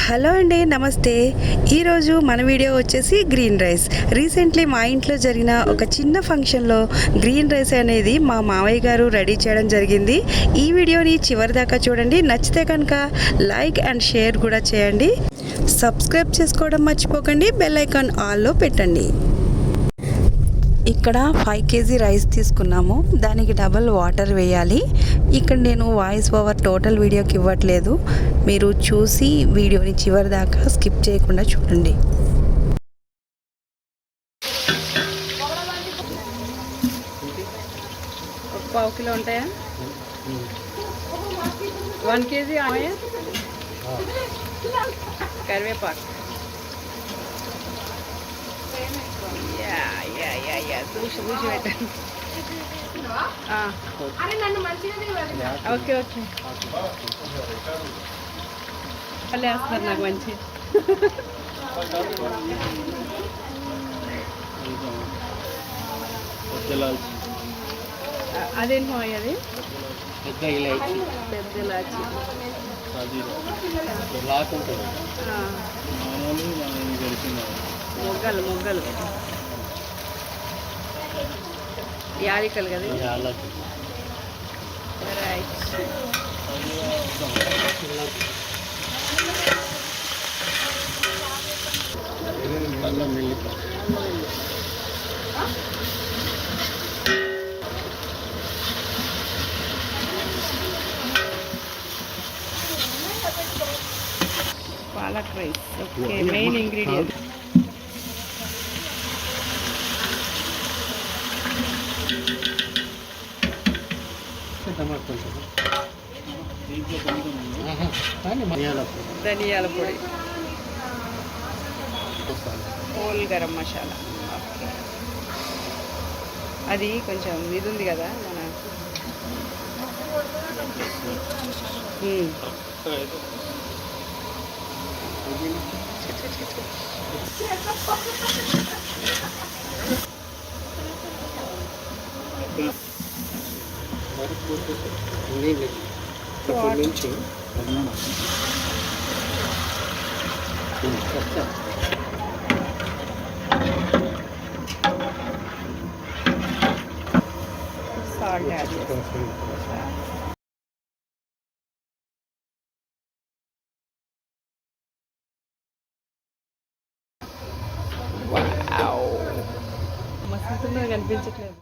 Hello అండి, నమస్తే. ఈరోజు మన వీడియో వచ్చేసి గ్రీన్ రైస్. రీసెంట్లీ మా ఇంట్లో జరిగిన ఒక చిన్న ఫంక్షన్లో గ్రీన్ రైస్ అనేది మా మావయ్య గారు రెడీ చేయడం జరిగింది. ఈ వీడియోని చివరి దాకా చూడండి. నచ్చితే కనుక లైక్ అండ్ షేర్ కూడా చేయండి. సబ్స్క్రైబ్ చేసుకోవడం మర్చిపోకండి. బెల్ ఐకాన్ ఆల్లో పెట్టండి. ఇక్కడ 5 kg రైస్ తీసుకున్నాము. దానికి డబల్ వాటర్ వేయాలి. ఇక్కడ నేను వాయిస్ ఓవర్ టోటల్ వీడియోకి ఇవ్వట్లేదు. మీరు చూసి వీడియోని చివరి దాకా స్కిప్ చేయకుండా చూడండి. ఒక పావు కిలో ఉంటాయా? 1 kg ఆనియన్, కరివేపాకు, చూసి పెట్టండి. ఓకే ఓకే, వాళ్ళు వేస్తున్నారు నాకు మంచి. అదేంటి అది పెద్ద ఇలాచి. మొగ్గలు యాలకులు కదా. Right. Palak rice. Okay, main ingredient. ధనియాల పొడి, హోల్ గరం మసాలా. ఓకే, అది కొంచెం ఇది ఉంది కదా మన సాల్ట్ యాడ్ చేస్తాం. మస్తుందో కనిపించట్లేదు.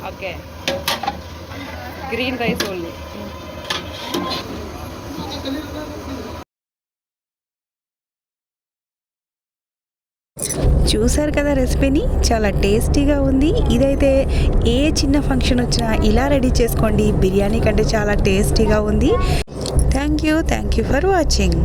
Okay, green rice only. చూసారు కదా రెసిపీని, చాలా టేస్టీగా ఉంది. ఇదైతే ఏ చిన్న ఫంక్షన్ వచ్చినా ఇలా రెడీ చేసుకోండి. బిర్యానీ కంటే చాలా టేస్టీగా ఉంది. Thank you for watching.